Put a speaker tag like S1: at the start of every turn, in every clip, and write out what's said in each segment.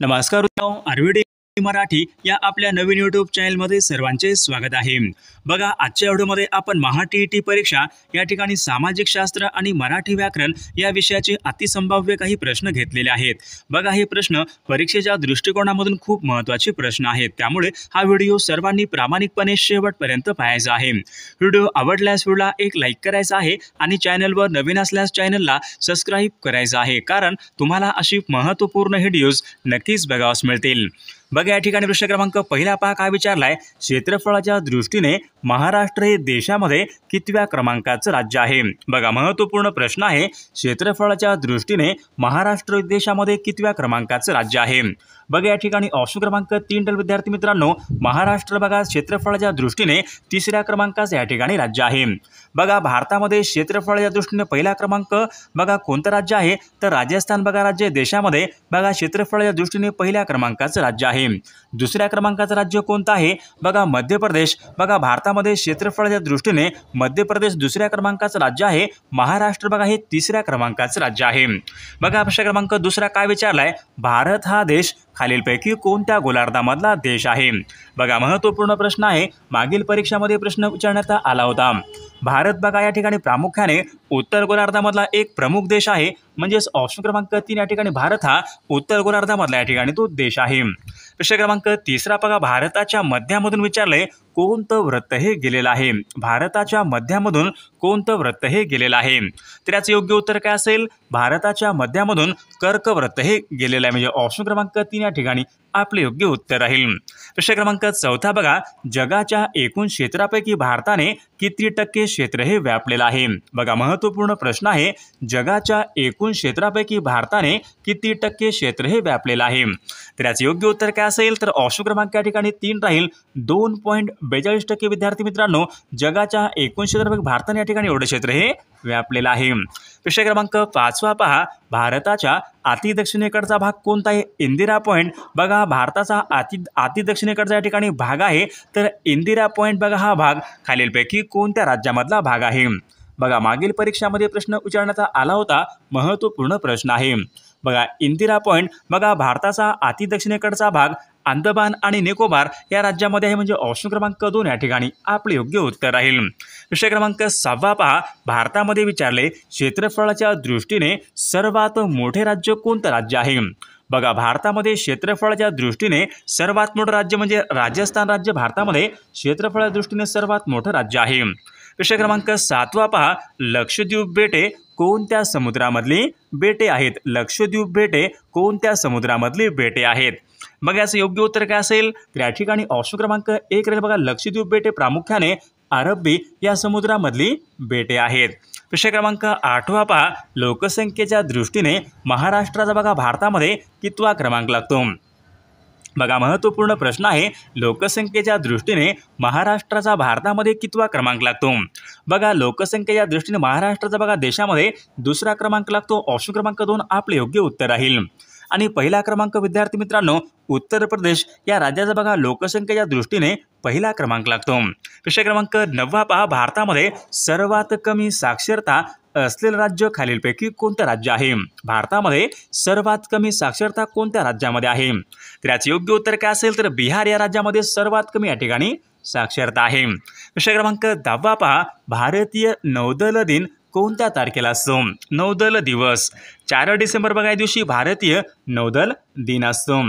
S1: नमस्कार आरवीडी मराठी या आपल्या नवीन यूट्यूब चॅनलमध्ये सर्वांचे स्वागत आहे। बघा, आजच्या व्हिडिओमध्ये आपण महा-टी-ई-टी परीक्षा या ठिकाणी सामाजिक शास्त्र आणि मराठी व्याकरण या विषयाचे अतिसंभाव्य काही प्रश्न घेतलेले आहेत। बघा, हे प्रश्न परीक्षेच्या दृष्टिकोनामधून खूप महत्त्वाचे प्रश्न आहेत, त्यामुळे हा व्हिडिओ सर्वांनी प्रामाणिकपणे शेवटपर्यंत पाहायचा आहे। व्हिडिओ आवडल्यास व्हिडिओला एक लाईक करायचा आहे आणि चॅनलवर नवीन असल्यास चॅनलला सबस्क्राईब करायचं आहे, कारण तुम्हाला अशी महत्त्वपूर्ण व्हिडिओज नक्कीच बघावयास मिळतील। बघा, या ठिकाणी प्रश्न क्रमांक पहिला पहा काय विचारलाय, क्षेत्रफळाच्या दृष्टीने महाराष्ट्र हे देशामध्ये कितव्या क्रमांकाचं राज्य आहे। बघा, महत्त्वपूर्ण प्रश्न आहे, क्षेत्रफळाच्या दृष्टीने महाराष्ट्र देशामध्ये कितव्या क्रमांकाचं राज्य आहे। बघा, या ठिकाणी ऑप्शन क्रमांक 3 तर विद्यार्थी मित्रांनो, महाराष्ट्र बघा क्षेत्रफळाच्या दृष्टीने तिसऱ्या क्रमांकाचं या ठिकाणी राज्य आहे। बघा, भारतामध्ये क्षेत्रफळाच्या दृष्टीने पहिला क्रमांक बघा कोणतं राज्य आहे, तर राजस्थान बघा राज्य देशामध्ये बघा क्षेत्रफळाच्या दृष्टीने पहिल्या क्रमांकाचं राज्य आहे। दुसऱ्या क्रमांकाचं राज्य कोणतं आहे, बघा मध्य प्रदेश। बघा, भारतामध्ये क्षेत्रफळाच्या दृष्टीने मध्य प्रदेश दुसऱ्या क्रमांकाचं राज्य आहे। महाराष्ट्र बघा हे तिसऱ्या क्रमांकाचं राज्य आहे। बघा, प्रश्न क्रमांक दुसरा काय विचारलाय, भारत हा देश खालीलपैकी कोणत्या गोलार्धामधला देश आहे। बघा, महत्त्वपूर्ण प्रश्न आहे, मागील परीक्षामध्ये प्रश्न विचारण्यात आला होता। भारत बघा या ठिकाणी प्रामुख्याने उत्तर गोलार्धामधला एक प्रमुख देश आहे, म्हणजेच ऑप्शन क्रमांक 3 या ठिकाणी भारत हा उत्तर गोलार्धामधला या ठिकाणी तो देश आहे। प्रश्न क्रमांक तिसरा बघा, भारताच्या मध्यामधून विचारले कोणतं व्रत हे गेलेलं आहे। भारताच्या मध्यामधून कोणतं व्रत हे गेलेलं आहे, तर याचं योग्य उत्तर काय असेल, भारताच्या मध्यामधून कर्कव्रत हे गेलेलं आहे, म्हणजे ऑप्शन क्रमांक 3 या ठिकाणी आपले योग्य उत्तर राहील। प्रश्न क्रमांक चौथा बघा, जगाच्या एकूण क्षेत्रापैकी भारताने किती टक्के क्षेत्र हे व्यापलेलं आहे। बघा, महत्त्वपूर्ण प्रश्न आहे, जगाच्या एकूण क्षेत्रापैकी भारताने किती टक्के क्षेत्र हे व्यापलेलं आहे, तर याचं योग्य उत्तर काय असेल, तर ऑप्शन क्रमांक या ठिकाणी 3 राहील, 2.42% विद्यार्थी मित्रांनो, जगाच्या एकूण क्षेत्रापैकी भारताने या ठिकाणी एवढे क्षेत्र हे व्यापलेलं आहे। प्रश्न क्रमांक 5 पहा, भारताच्या अति दक्षिणेकडचा भाग कोणता आहे, इंदिरा पॉइंट। बघा, भारताचा अति दक्षिणेकडचा या ठिकाणी भाग आहे, तर इंदिरा पॉइंट बघा हा भाग खालीलपैकी कोणत्या राज्यामधला भाग आहे। बघा, मागील परीक्षामध्ये प्रश्न विचारण्यात आला होता, महत्त्वपूर्ण प्रश्न आहे। बघा, इंदिरा पॉइंट बघा भारताचा अति दक्षिणेकडचा भाग अंदमान आणि निकोबार या राज्यामध्ये आहे, म्हणजे ऑप्शन क्रमांक 2 या ठिकाणी आपले योग्य उत्तर राहील। प्रश्न क्रमांक 6 पहा, भारतामध्ये विचारले क्षेत्रफळाच्या दृष्टीने सर्वात मोठे राज्य कोणतं राज्य आहे। बघा, भारतामध्ये क्षेत्रफळाच्या दृष्टीने सर्वात मोठं राज्य म्हणजे राजस्थान राज्य भारतामध्ये क्षेत्रफळाच्या दृष्टीने सर्वात मोठं राज्य आहे। प्रश्न क्रमांक 7 पहा, लक्षद्वीप बेटे कोणत्या समुद्रामधली बेटे आहेत। लक्षद्वीप बेटे कोणत्या समुद्रामधली बेटे आहेत। मग याचं योग्य उत्तर काय असेल, तर या ठिकाणी ऑप्शन क्रमांक 1 राहील। बघा, लक्षद्वीप बेटे प्रामुख्याने अरबी या समुद्रामधली बेटे आहेत। प्रश्न क्रमांक 8 पहा, लोकसंख्येच्या दृष्टीने महाराष्ट्राचा बघा भारतामध्ये कितवा क्रमांक लागतो। बघा, महत्त्वपूर्ण प्रश्न आहे, लोकसंख्येच्या दृष्टीने महाराष्ट्राचा भारतामध्ये कितवा क्रमांक लागतो। बघा, लोकसंख्येच्या दृष्टीने महाराष्ट्राचा बघा देशामध्ये दुसरा क्रमांक लागतो, ऑप्शन क्रमांक 2 आपले योग्य उत्तर राहील। आणि पहिला क्रमांक विद्यार्थी मित्रांनो, उत्तर प्रदेश या राज्याचा बघा लोकसंख्येच्या दृष्टीने पहिला क्रमांक लागतो। प्रश्न क्रमांक 9 पहा, भारतामध्ये सर्वात कमी साक्षरता असलेलं राज्य खालीलपैकी कोणतं राज्य आहे। भारतामध्ये सर्वात कमी साक्षरता कोणत्या राज्यामध्ये आहे, तर याचे योग्य उत्तर काय असेल, तर बिहार या राज्यामध्ये सर्वात कमी या ठिकाणी साक्षरता आहे। प्रश्न क्रमांक 10 पहा, भारतीय नौदल दिन कोणत्या तारखेला असतो। नौदल दिवस 4 डिसेंबर बघा या दिवशी भारतीय नौदल दिन असतो।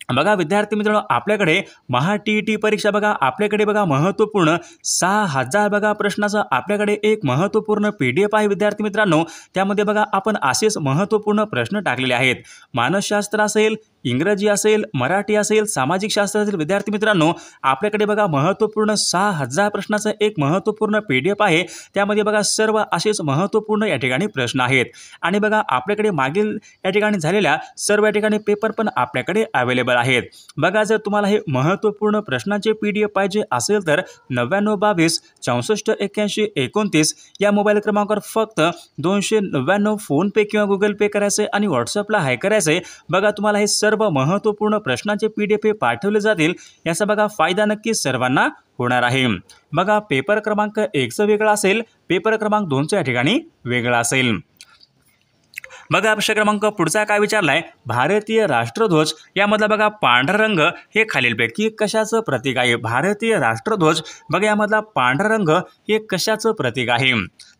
S1: बघा विद्यार्थी मित्रांनो, आपल्याकडे महा-टी-ई-टी परीक्षा बघा आपल्याकडे बघा महत्त्वपूर्ण 6000 बघा प्रश्नाचं आपल्याकडे एक महत्त्वपूर्ण PDF आहे विद्यार्थी मित्रांनो। त्यामध्ये बघा आपण असेच महत्त्वपूर्ण प्रश्न टाकलेले आहेत, मानसशास्त्र असेल, इंग्रजी असेल, मराठी असेल, सामाजिक शास्त्र असेल। विद्यार्थी मित्रांनो, आपल्याकडे बघा महत्त्वपूर्ण 6000 प्रश्नाचं एक महत्त्वपूर्ण PDF आहे, त्यामध्ये बघा सर्व असेच महत्त्वपूर्ण या ठिकाणी प्रश्न आहेत। आणि बघा आपल्याकडे मागील या ठिकाणी झालेल्या सर्व या ठिकाणी पेपर पण आपल्याकडे अवेलेबल आहेत। बघा, जर तुम्हाला हे महत्त्वपूर्ण प्रश्नांचे PDF पाहिजे असेल तर 9922 64 81 29 या मोबाईल क्रमांकावर फक्त 299 फोन पे किंवा गुगल पे करायचे आणि व्हॉट्सअपला हाय करायचे। बघा, तुम्हाला हे सर्व महत्त्वपूर्ण प्रश्नांचे PDF पाठवले जातील, याचा बघा फायदा नक्कीच सर्वांना होणार आहे। बघा, पेपर क्रमांक 1 वेगळा असेल, पेपर क्रमांक 2 या ठिकाणी वेगळा असेल। बघा प्रश्न क्रमांक पुढचा काय विचारलाय, भारतीय राष्ट्रध्वज यामधला बघा पांढरा रंग हे खालीलपैकी कशाचं प्रतीक आहे? भारतीय राष्ट्रध्वज बघा यामधला पांढरा रंग हे कशाचं प्रतीक आहे?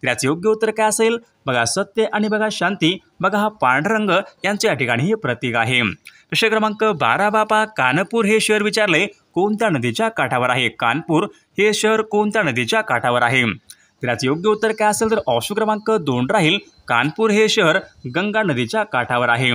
S1: त्याचं योग्य उत्तर काय असेल? बघा सत्य आणि बघा शांती बघा हा पांढरा रंग यांचे या ठिकाणी हे प्रतीक आहे। प्रश्न क्रमांक 12 बापा, कानपूर हे शहर विचारले कोणत्या नदीच्या काठावर आहे? कानपूर हे शहर कोणत्या नदीच्या काठावर आहे? त्याचं योग्य उत्तर काय असेल तर ऑप्शन क्रमांक 2 राहील, कानपूर हे शहर गंगा नदीच्या काठावर आहे।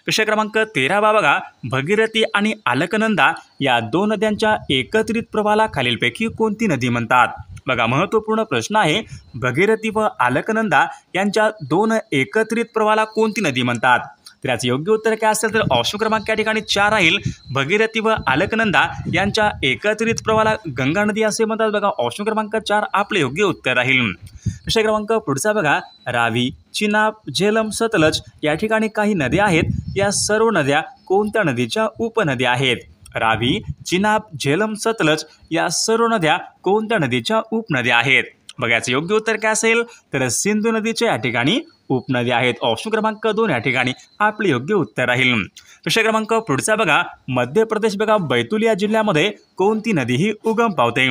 S1: प्रश्न क्रमांक 13 बघा, भगीरथी आणि अलकनंदा या दोन नद्यांच्या एकत्रित प्रवाहाला खालीलपैकी कोणती नदी म्हणतात? बघा महत्त्वपूर्ण प्रश्न आहे, भगीरथी व अलकनंदा यांच्या दोन एकत्रित प्रवाहाला कोणती नदी म्हणतात? त्याचं योग्य उत्तर काय असेल तर ऑप्शन क्रमांक या ठिकाणी 4 राहील, भगीरथी व अलकनंदा यांच्या एकत्रित प्रवाहाला गंगा नदी असे म्हणतात। बघा ऑप्शन क्रमांक 4 आपले योग्य उत्तर राहील। प्रश्न क्रमांक पुढचा बघा, रावी, चिनाब, झेलम, सतलज या ठिकाणी काही नद्या आहेत, या सर्व नद्या कोणत्या नदीच्या उपनद्या आहेत? रावी, चिनाब, झेलम, सतलज या सर्व नद्या कोणत्या नदीच्या उपनद्या आहेत? बघायचं योग्य उत्तर काय असेल तर सिंधू नदीच्या या ठिकाणी उपनद्या आहेत। ऑप्शन क्रमांक 2 या ठिकाणी आपले योग्य उत्तर राहील। प्रश्न क्रमांक पुढचा बघा, मध्य प्रदेश बघा बैतूल या जिल्ह्यामध्ये कोणती नदी ही उगम पावते?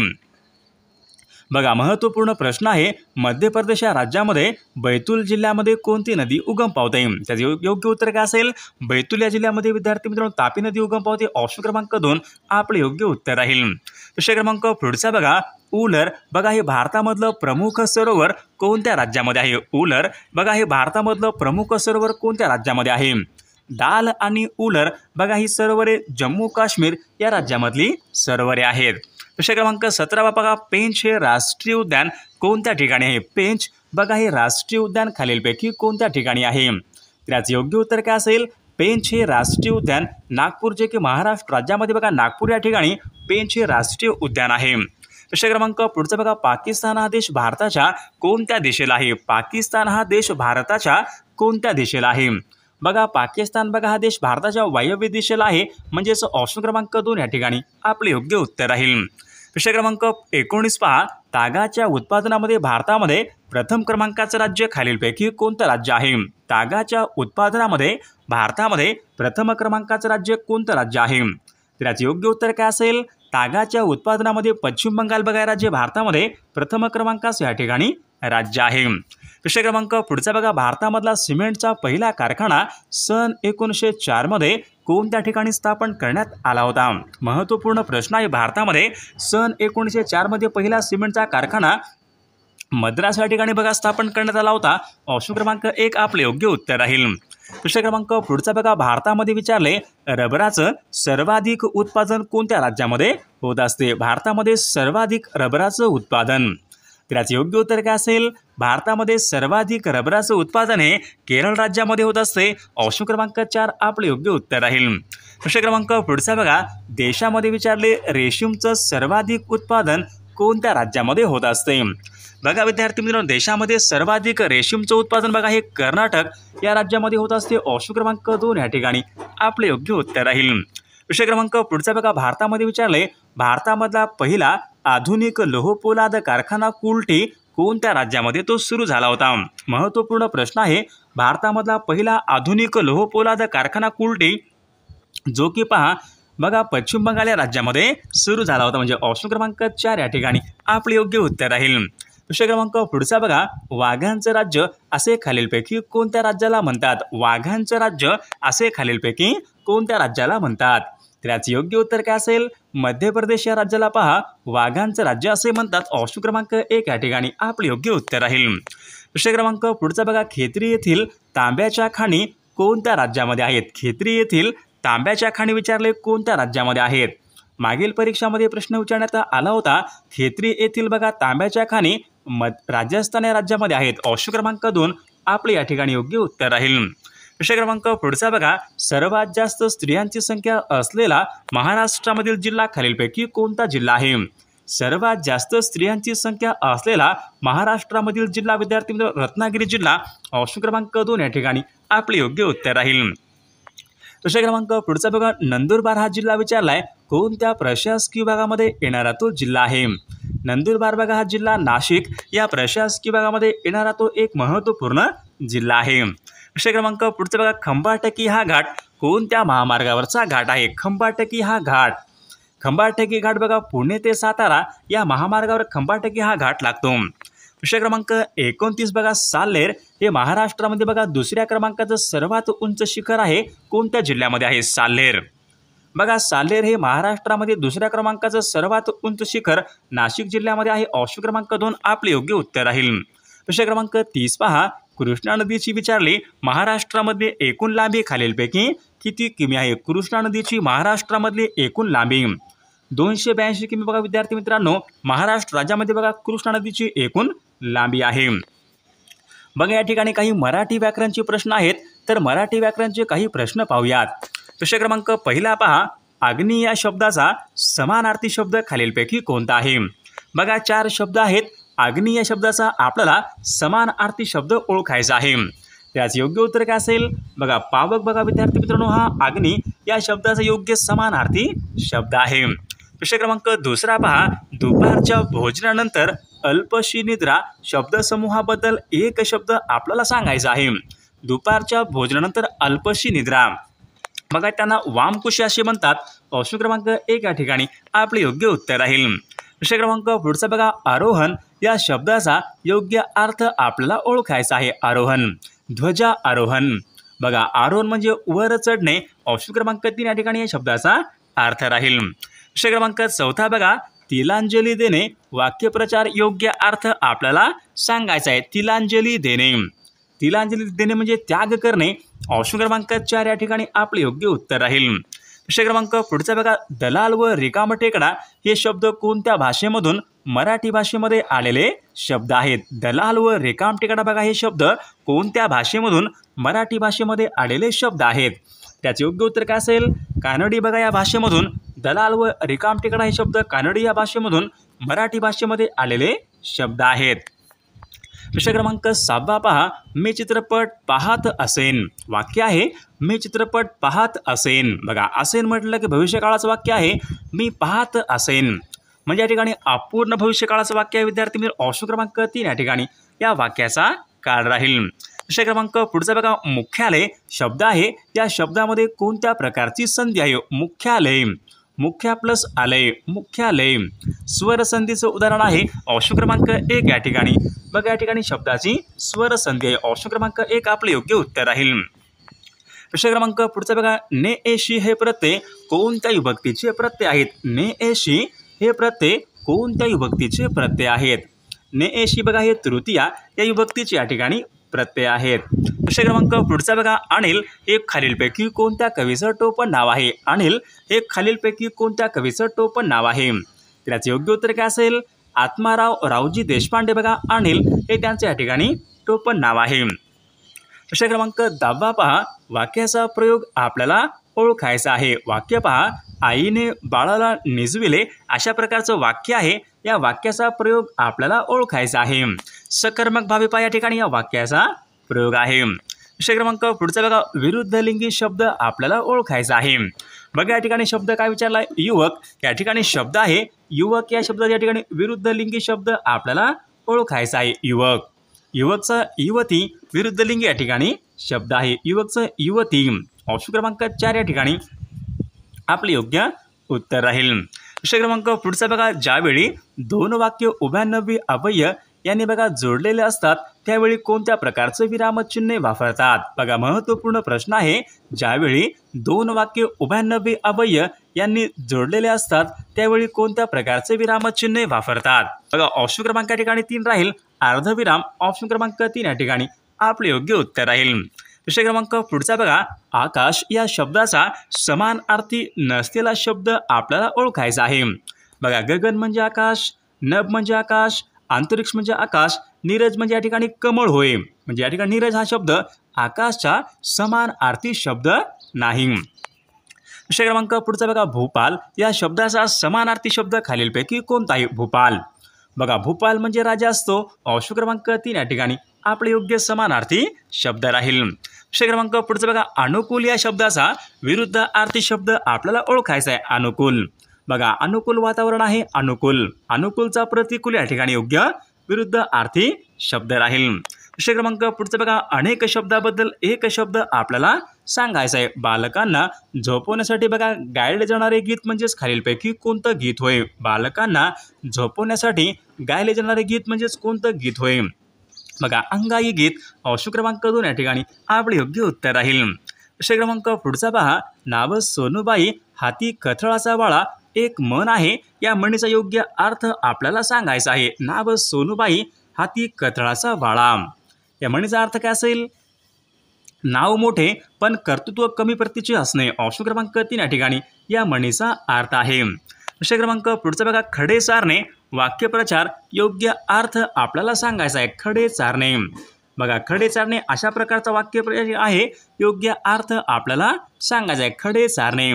S1: बघा महत्त्वपूर्ण प्रश्न आहे, मध्य प्रदेश या राज्यामध्ये बैतूल जिल्ह्यामध्ये कोणती नदी उगम पावते? त्याचे योग्य उत्तर काय असेल? बैतूल या जिल्ह्यामध्ये विद्यार्थी मित्रांनो तापी नदी उगम पावते। ऑप्शन क्रमांक 2 आपले योग्य उत्तर राहील। प्रश्न क्रमांक पुढचा बघा, उलर बघा हे भारतामधलं प्रमुख सरोवर कोणत्या राज्यामध्ये आहे? उलर बघा हे भारतामधलं प्रमुख सरोवर कोणत्या राज्यामध्ये आहे? दाल आणि उलर बघा ही सरोवरे जम्मू काश्मीर या राज्यामधली सरोवरे आहेत। प्रश्न क्रमांक 17 बघा, पेंच हे राष्ट्रीय उद्यान कोणत्या ठिकाणी आहे? पेंच बघा हे राष्ट्रीय उद्यान खालीलपैकी कोणत्या ठिकाणी आहे? त्याचं योग्य उत्तर काय असेल? पेंच हे राष्ट्रीय उद्यान नागपूर जे की महाराष्ट्र राज्यामध्ये बघा नागपूर या ठिकाणी पेंच हे राष्ट्रीय उद्यान आहे। प्रश्न क्रमांक पुढचा बघा, पाकिस्तान हा देश भारताच्या कोणत्या दिशेला आहे? पाकिस्तान हा देश भारताच्या कोणत्या दिशेला आहे? बघा पाकिस्तान बघा हा देश भारताच्या वायव्य दिशेला आहे, म्हणजेच ऑप्शन क्रमांक 2 या ठिकाणी आपले योग्य उत्तर राहील। प्रश्न क्रमांक 19 पहा, तागाच्या उत्पादनामध्ये भारतामध्ये प्रथम क्रमांकाचं राज्य खालीलपैकी कोणतं राज्य आहे? तागाच्या उत्पादनामध्ये भारतामध्ये प्रथम क्रमांकाचं राज्य कोणतं राज्य आहे? त्याचं योग्य उत्तर काय असेल? तागाच्या उत्पादनामध्ये पश्चिम बंगाल बघा राज्य भारतामध्ये प्रथम क्रमांकाचं या ठिकाणी राज्य आहे। प्रश्न क्रमांक पुढचा बघा, भारतामधला सिमेंटचा पहिला कारखाना सन 1904 मध्ये कोणत्या ठिकाणी स्थापन करण्यात आला होता? महत्त्वपूर्ण प्रश्न आहे, भारतामध्ये सन 1904 मध्ये पहिला सिमेंटचा कारखाना मद्रास या ठिकाणी बघा स्थापन करण्यात आला होता। ऑप्शन क्रमांक 1 आपले योग्य उत्तर राहील। प्रश्न क्रमांक पुढचा बघा, भारतामध्ये विचारले रबराचं सर्वाधिक उत्पादन कोणत्या राज्यामध्ये होत असते? भारतामध्ये सर्वाधिक रबराचं उत्पादन, त्याचं योग्य उत्तर काय असेल? भारतामध्ये सर्वाधिक रबराचं उत्पादन हे केरळ राज्यामध्ये होत असते। ऑप्शन क्रमांक 4 आपले योग्य उत्तर राहील। प्रश्न क्रमांक पुढचा बघा, देशामध्ये विचारले रेशीमचं सर्वाधिक उत्पादन कोणत्या राज्यामध्ये होत असते? बघा विद्यार्थी मित्रांनो, देशामध्ये सर्वाधिक रेशीमचं उत्पादन बघा हे कर्नाटक या राज्यामध्ये होत असते। ऑप्शन क्रमांक 2 या ठिकाणी आपले योग्य उत्तर राहील। प्रश्न क्रमांक पुढचा बघा, भारतामध्ये विचारले भारतामधला पहिला आधुनिक लोहपोलाद कारखाना कुल्टी कोणत्या राज्यामध्ये तो सुरू झाला होता? महत्त्वपूर्ण प्रश्न आहे, भारतामधला पहिला आधुनिक लोहपोलाद कारखाना कुल्टी जो की पहा बघा पश्चिम बंगाल या राज्यामध्ये सुरू झाला होता, म्हणजे ऑप्शन क्रमांक 4 या ठिकाणी आपले योग्य उत्तर राहील। प्रश्न क्रमांक पुढचा बघा, वाघांचं राज्य असे खालीलपैकी कोणत्या राज्याला म्हणतात? वाघांचं राज्य असे खालीलपैकी कोणत्या राज्याला म्हणतात? त्याचं योग्य उत्तर काय असेल? मध्य प्रदेश या राज्याला पहा वाघांचं राज्य असे म्हणतात। ऑप्शन क्रमांक 1 या ठिकाणी आपले योग्य उत्तर राहील। प्रश्न क्रमांक पुढचा बघा, खेत्री येथील तांब्याच्या खाणी कोणत्या राज्यामध्ये आहेत? खेत्री येथील तांब्याच्या खाणी विचारले कोणत्या राज्यामध्ये आहेत? मागील परीक्षामध्ये प्रश्न विचारण्यात आला होता, खेत्री येथील बघा तांब्याच्या खाणी राजस्थान या राज्यामध्ये आहेत। ऑप्शन क्रमांक 2 आपले या ठिकाणी योग्य उत्तर राहील। प्रश्न क्रमांक पुढचा बघा, सर्वात जास्त स्त्रियांची संख्या असलेला महाराष्ट्रामधील जिल्हा खालीलपैकी कोणता जिल्हा आहे? सर्वात जास्त स्त्रियांची संख्या असलेला महाराष्ट्रामधील जिल्हा विद्यार्थी मित्र रत्नागिरी जिल्हा। ऑप्शन क्रमांक 2 या ठिकाणी आपले योग्य उत्तर राहील। प्रश्न क्रमांक पुढचा बघा, नंदुरबार हा जिल्हा विचारलाय कोणत्या प्रशासकीय विभागामध्ये येणारा तो जिल्हा आहे? नंदुरबार बघा हा जिल्हा नाशिक या प्रशासकीय विभागामध्ये येणारा तो एक महत्त्वपूर्ण जिल्हा आहे। प्रश्न क्रमांक पुढचा बघा, खंबाटकी हा घाट कोणत्या महामार्गावरचा घाट आहे? खंबाटकी हा घाट, खंबाटकी घाट बघा पुणे ते सातारा या महामार्गावर खंबाटकी हा घाट लागतो. प्रश्न क्रमांक 29 बघा, साल्हेर हे महाराष्ट्रामध्ये बघा दुसऱ्या क्रमांकाचं सर्वात उंच शिखर आहे, कोणत्या जिल्ह्यामध्ये आहे? साल्हेर. बघा साल्हेर हे महाराष्ट्रामध्ये दुसऱ्या क्रमांकाचं सर्वात उंच शिखर नाशिक जिल्ह्यामध्ये आहे. ऑप्शन क्रमांक 2 आपले योग्य उत्तर राहील. प्रश्न क्रमांक 30 पहा, कृष्णा नदीची विचारली महाराष्ट्रामध्ये एकूण लांबी खालीलपैकी किती किमी आहे? कृष्णा नदीची महाराष्ट्रामधली एकूण लांबी 282 किमी बघा विद्यार्थी मित्रांनो, महाराष्ट्र राज्यामध्ये बघा कृष्णा नदीची एकूण लांबी आहे. बघा या ठिकाणी काही मराठी व्याकरणचे प्रश्न आहेत, तर मराठी व्याकरणचे काही प्रश्न पाहूयात. प्रश्न क्रमांक पहिला पहा, अग्नी या शब्दाचा समानार्थी शब्द खालीलपैकी कोणता आहे? बघा 4 शब्द आहेत. अग्नी या शब्दाचा आपल्याला समानार्थी शब्द ओळखायचा आहे. त्याच योग्य उत्तर काय असेल? बघा पावक बघा विद्यार्थी मित्रांनो, हा अग्नी या शब्दाचा योग्य समानार्थी शब्द आहे. प्रश्न क्रमांक दुसरा पहा, दुपारच्या भोजनानंतर अल्पशी निद्रा शब्दसमूहाबद्दल एक शब्द आपल्याला सांगायचा आहे. दुपारच्या भोजनानंतर अल्पशी निद्रा, बघा त्यांना वामकुशी असे म्हणतात. ऑप्शन क्रमांक 1 या ठिकाणी आपले योग्य उत्तर राहील. प्रश्न क्रमांक पुढचा बघा, आरोहण या शब्दाचा योग्य अर्थ आपल्याला ओळखायचा आहे. आरोहण, ध्वजा आरोहण, बघा आरोहण म्हणजे वर चढणे. ऑप्शन क्रमांक 3 या ठिकाणी या शब्दाचा अर्थ राहील. प्रश्न क्रमांक चौथा बघा, तिलांजली देणे वाक्यप्रचार योग्य अर्थ आपल्याला सांगायचा आहे. तिलांजली देणे, तिलांजली देणे म्हणजे त्याग करणे. ऑप्शन क्रमांक 4 या ठिकाणी आपले योग्य उत्तर राहील. प्रश्न क्रमांक पुढचा बघा, दलाल व रिकामटेकडा हे शब्द कोणत्या भाषेमधून मराठी भाषेमध्ये आलेले शब्द आहेत? दलाल व रिकामटेकडा बघा हे शब्द कोणत्या भाषेमधून मराठी भाषेमध्ये आलेले शब्द आहेत? त्याचे योग्य उत्तर काय असेल? कानडी बघा या भाषेमधून दलाल व रिकामटेकडा हे शब्द कानडी या भाषेमधून मराठी भाषेमध्ये आलेले शब्द आहेत. प्रश्न क्रमांक 6 पहा, मी चित्रपट पाहत असेन. वाक्य आहे मी चित्रपट पाहत असेन. बघा असेन म्हटलं की भविष्यकाळाचं वाक्य आहे. मी पाहत असेन म्हणजे या ठिकाणी अपूर्ण भविष्यकाळाचं वाक्य आहे विद्यार्थी मित्र. ऑप्शन क्रमांक 3 या ठिकाणी या वाक्याचा काळ राहील. प्रश्न क्रमांक पुढचा बघा, मुख्यालय शब्द आहे. या शब्दामध्ये कोणत्या प्रकारची संधी आहे? मुख्यालय, मुख्या प्लस आलय, मुख्यालय. स्वर संधीचं उदाहरण आहे. ऑप्शन क्रमांक 1 या ठिकाणी बघा या ठिकाणी शब्दाची स्वर संधी आहे. ऑप्शन क्रमांक 1 आपले योग्य उत्तर राहील. प्रश्न क्रमांक पुढचा बघा, ने एशी हे प्रत्यय कोणत्या विभक्तीचे प्रत्यय आहेत? ने एशी हे प्रत्यय कोणत्या विभक्तीचे प्रत्यय आहेत? ने एशी बघा हे तृतीया या विभक्तीचे या ठिकाणी प्रत्यय आहेत. प्रश्न क्रमांक पुढचा बघा, अनिल हे खालीलपैकी कोणत्या कवीचं टोपण नाव आहे? अनिल हे खालीलपैकी कोणत्या कवीचं टोपण नाव आहे? त्याचे योग्य उत्तर काय असेल? आत्माराव रावजी देशपांडे बघा अनिल हे त्यांचे या ठिकाणी टोपण नाव आहे. प्रश्न क्रमांक 10 पहा, वाक्याचा प्रयोग आपल्याला ओळखायचा आहे. वाक्य पहा, आईने बाळाला निजविले अशा प्रकारचं वाक्य आहे. या वाक्याचा प्रयोग आपल्याला ओळखायचा आहे. सकर्मक भावी पहा या ठिकाणी या वाक्याचा प्रयोग आहे. प्रश्न क्रमांक पुढचा बघा, विरुद्ध लिंगी शब्द आपल्याला ओळखायचा आहे. बघा या ठिकाणी शब्द काय विचारला? युवक. या ठिकाणी शब्द आहे युवक. या शब्दाच्या या ठिकाणी विरुद्ध लिंगी शब्द आपल्याला ओळखायचा आहे. युवक, युवकचा युवती विरुद्ध लिंगी या ठिकाणी शब्द आहे. युवकचं युवती. ऑप्शन क्रमांक 4 या ठिकाणी आपले योग्य उत्तर राहील. प्रश्न क्रमांक पुढचा बघा, ज्यावेळी 2 वाक्य उभयनवी अव्यय यांनी बघा जोडलेले असतात त्यावेळी कोणत्या प्रकारचे विरामचिन्ह वापरतात? बघा महत्त्वपूर्ण प्रश्न आहे. ज्यावेळी 2 वाक्य उभयनवी अव्यय यांनी जोडलेले असतात त्यावेळी कोणत्या प्रकारचे विरामचिन्ह वापरतात? बघा ऑप्शन क्रमांक या ठिकाणी 3 राहील. अर्धविराम. ऑप्शन क्रमांक 3 या ठिकाणी आपले योग्य उत्तर राहील. प्रश्न क्रमांक पुढचा बघा, आकाश या शब्दाचा समानार्थी नसलेला शब्द आपल्याला ओळखायचा आहे. बघा गगन म्हणजे आकाश, नभ म्हणजे आकाश, अंतरिक्ष म्हणजे आकाश, नीरज म्हणजे या ठिकाणी कमळ होय. म्हणजे या ठिकाणी नीरज हा शब्द आकाशचा समानार्थी शब्द नाही. प्रश्न क्रमांक पुढचा बघा, भूपाल या शब्दाचा समानार्थी शब्द खालीलपैकी कोणता आहे? भूपाल. बघा भूपाल म्हणजे राजा असतो. ऑप्शन क्रमांक 3 या ठिकाणी आपले योग्य समानार्थी शब्द राहील. प्रश्न क्रमांक पुढचा बघा, अनुकूल या शब्दाचा विरुद्ध अर्थी शब्द आपल्याला ओळखायचा आहे. अनुकूल. बघा अनुकूल वातावरण आहे. अनुकूल. अनुकूलचा प्रतिकूल या ठिकाणी योग्य विरुद्ध अर्थी शब्द राहील. विषय क्रमांक पुढचा बघा, अनेक शब्दाबद्दल एक शब्द आपल्याला सांगायचा आहे. बालकांना झोपवण्यासाठी बघा गायले जाणारे गीत म्हणजेच खालीलपैकी कोणतं गीत होय? बालकांना झोपवण्यासाठी गायले जाणारे गीत म्हणजेच कोणतं गीत होय? बघा अंगाई गीत. ऑप्शन क्रमांक 2 या ठिकाणी आपले योग्य उत्तर राहील. विषय क्रमांक पुढचा पहा, नाव सोनूबाई हाती कथळाचा वाळा एक म्हण आहे. या म्हणीचा योग्य अर्थ आपल्याला सांगायचा आहे. नाव सोनूबाई हाती कथळाचा वाळा, या म्हणीचा अर्थ काय असेल? नाव मोठे पण कर्तृत्व कमी प्रतीचे असणे. ऑप्शन क्रमांक 3 या ठिकाणी या म्हणीचा अर्थ आहे. विषय क्रमांक पुढचा बघा, खडे सारणे वाक्यप्रचार योग्य अर्थ आपल्याला सांगायचा आहे. खडे चारणे. बघा खडे चारणे अशा प्रकारचा वाक्यप्रचार आहे. योग्य अर्थ आपल्याला सांगायचा आहे. खडे चारणे.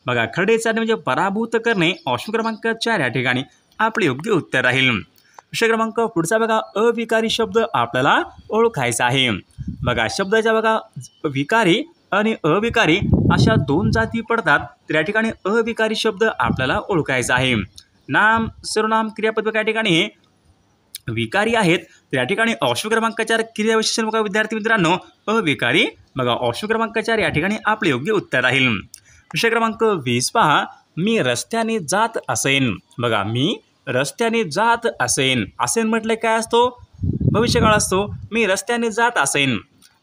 S1: बघा खडे चारणे म्हणजे पराभूत करणे. ऑप्शन क्रमांक 4 या ठिकाणी आपले योग्य उत्तर राहील. विषय क्रमांक पुढचा बघा, अविकारी शब्द आपल्याला ओळखायचा आहे. बघा शब्दाच्या बघा विकारी आणि अविकारी अशा 2 जाती पडतात. तर या ठिकाणी अविकारी शब्द आपल्याला ओळखायचा आहे. नाम सर्वनाम क्रियापद या ठिकाणी हे विकारी आहेत. तर या ठिकाणी ऑप्शन क्रमांक 4 क्रियाविशेषण बघा विद्यार्थी मित्रांनो अविकारी. बघा ऑप्शन क्रमांक 4 या ठिकाणी आपले योग्य उत्तर राहील. विषय क्रमांक 20 पहा, मी रस्त्याने जात असेन. बघा मी रस्त्याने जात असेन. असेन म्हटलं काय असतो? भविष्यकाळ असतो. मी रस्त्याने जात असेन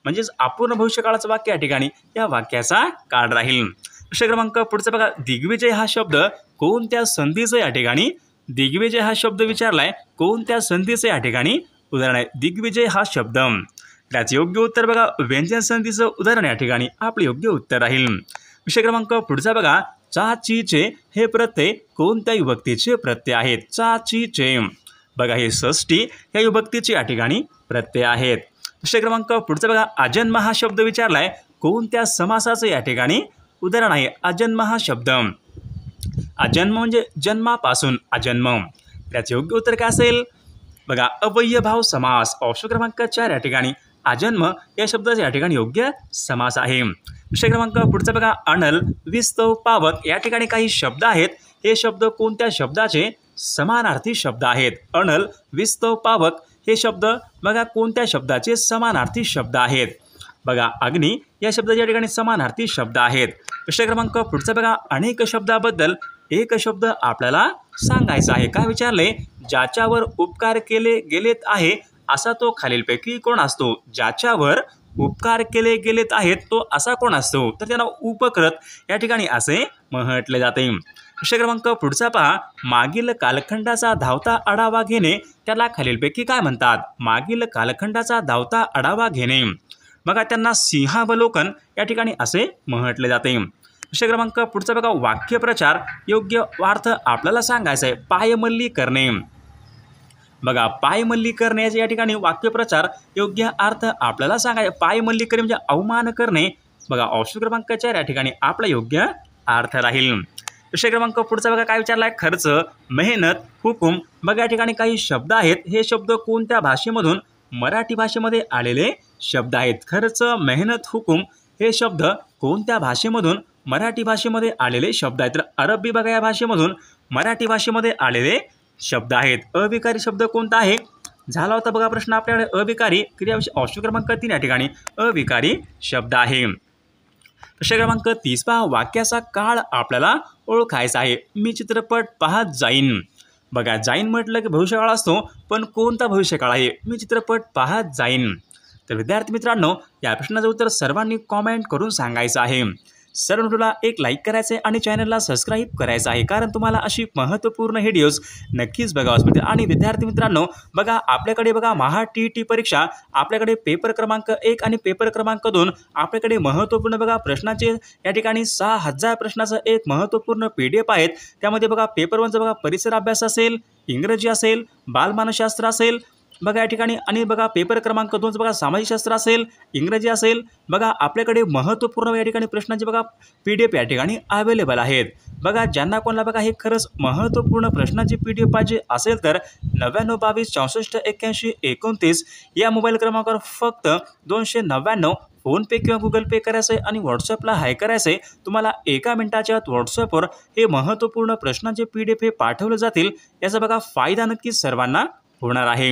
S1: म्हणजेच अपूर्ण भविष्यकाळाचं वाक्य या ठिकाणी या वाक्याचा काळ राहील. विषय क्रमांक पुढचा बघा, दिग्विजय हा शब्द कोणत्या संधीचं या ठिकाणी? दिग्विजय हा शब्द विचारलाय कोणत्या संधीचं या ठिकाणी उदाहरण आहे? दिग्विजय हा शब्द. त्याचे योग्य उत्तर बघा व्यंजन संधीचं उदाहरण या ठिकाणी आपले योग्य उत्तर राहील. विषय क्रमांक पुढचा बघा, चा ची चे हे प्रत्यय कोणत्या विभक्तीचे प्रत्यय आहेत? चा ची चे. बघा हे षष्ठी या विभक्तीचे या ठिकाणी प्रत्यय आहेत. विषय क्रमांक पुढचा बघा, अजन्म हा शब्द विचारलाय कोणत्या समासाचं या ठिकाणी उदाहरण आहे? अजन्म हा शब्द. अजन्म म्हणजे जन्मापासून अजन्म. त्याचे योग्य उत्तर काय असेल? बघा अव्ययभाव समास. ऑप्शन क्रमांक 4 या ठिकाणी अजन्म या शब्दाचा या ठिकाणी योग्य समास आहे. विषय क्रमांक पुढचा बघा, अनल विस्तव पावक या ठिकाणी काही शब्द आहेत. हे शब्द कोणत्या शब्दाचे समानार्थी शब्द आहेत? अनल विस्तव पावक हे शब्द बघा कोणत्या शब्दाचे समानार्थी शब्द आहेत? बघा अग्नी या शब्दाच्या या ठिकाणी समानार्थी शब्द आहेत. विषय क्रमांक पुढचा बघा, अनेक शब्दाबद्दल एक शब्द आपल्याला सांगायचा आहे. काय विचारले? ज्याच्यावर उपकार केले गेलेत आहे असा तो खालीलपैकी कोण असतो? ज्याच्यावर उपकार केले गेलेत आहेत तो असा कोण असतो? तर त्याला उपकृत या ठिकाणी असे म्हटले जाते. विषय क्रमांक पुढचा पहा, मागील कालखंडाचा धावता आढावा घेणे त्याला खालीलपैकी काय म्हणतात? मागील कालखंडाचा धावता आढावा घेणे. बघा त्यांना सिंहावलोकन या ठिकाणी असे म्हटले जाते. विषय क्रमांक पुढचा बघा, वाक्यप्रचार योग्य अर्थ आपल्याला सांगायचा आहे. पायमल्ली करणे. बघा पायमल्ली करण्याचे या ठिकाणी वाक्यप्रचार योग्य अर्थ आपल्याला सांगायचा. पायमल्ली करणे म्हणजे अवमान करणे. बघा ऑप्शन क्रमांक 4 या ठिकाणी आपला योग्य अर्थ राहील. विषय क्रमांक पुढचा बघा काय विचारलाय? खर्च, मेहनत, हुकूम. बघा या ठिकाणी काही शब्द आहेत. हे शब्द कोणत्या भाषेमधून? मराठी भाषेमध्ये आलेले शब्द आहेत. खर्च, मेहनत, हुकूम हे शब्द कोणत्या भाषेमधून? मराठी भाषेमध्ये आलेले शब्द आहेत. तर अरबी बघा या भाषेमधून मराठी भाषेमध्ये आलेले शब्द आहेत. अविकारी शब्द कोणता आहे? झाला होता बघा प्रश्न आपल्याकडे अविकारी क्रियाविशेषण. ऑप्शन क्रमांक 3 या ठिकाणी अविकारी शब्द आहे. विषय क्रमांक 30 पहा, वाक्याचा काळ आपल्याला ओळखायचा आहे. मी चित्रपट पाहत जाईन. बघा जाईन म्हटलं की भविष्यकाळ असतो, पण कोणता भविष्यकाळ आहे? मी चित्रपट पाहत जाईन. तर विद्यार्थी मित्रांनो या प्रश्नाचं उत्तर सर्वांनी कॉमेंट करून सांगायचं आहे. सर्व व्हिडिओला एक लाईक करायचं आहे आणि चॅनलला सबस्क्राईब करायचं आहे, कारण तुम्हाला अशी महत्त्वपूर्ण व्हिडिओज नक्कीच बघावयास मिळतील. आणि विद्यार्थी मित्रांनो बघा आपल्याकडे बघा महा TET परीक्षा आपल्याकडे पेपर क्रमांक 1 आणि पेपर क्रमांक 2 आपल्याकडे महत्त्वपूर्ण बघा प्रश्नाचे या ठिकाणी 6000 प्रश्नाचं एक महत्त्वपूर्ण PDF आहेत. त्यामध्ये बघा पेपर 1चा बघा परिसर अभ्यास असेल, इंग्रजी असेल, बालमानसशास्त्र असेल बघा या ठिकाणी, आणि बघा पेपर क्रमांक 2 बघा सामाजिकशास्त्र असेल, इंग्रजी असेल. बघा आपल्याकडे महत्त्वपूर्ण या ठिकाणी प्रश्नांचे बघा PDF या ठिकाणी अवेलेबल आहेत. बघा ज्यांना कोणाला बघा हे खरंच महत्त्वपूर्ण प्रश्नांची PDF पाहिजे असेल तर 99 22 64 81 29 या मोबाईल क्रमांकावर फक्त 299 फोनपे किंवा गुगल पे करायचं आहे आणि व्हॉट्सअपला हाय करायचं आहे. तुम्हाला 1 मिनिटाच्या आत व्हॉट्सअपवर हे महत्त्वपूर्ण प्रश्नांचे PDF हे पाठवले जातील. याचा बघा फायदा नक्कीच सर्वांना होणार आहे.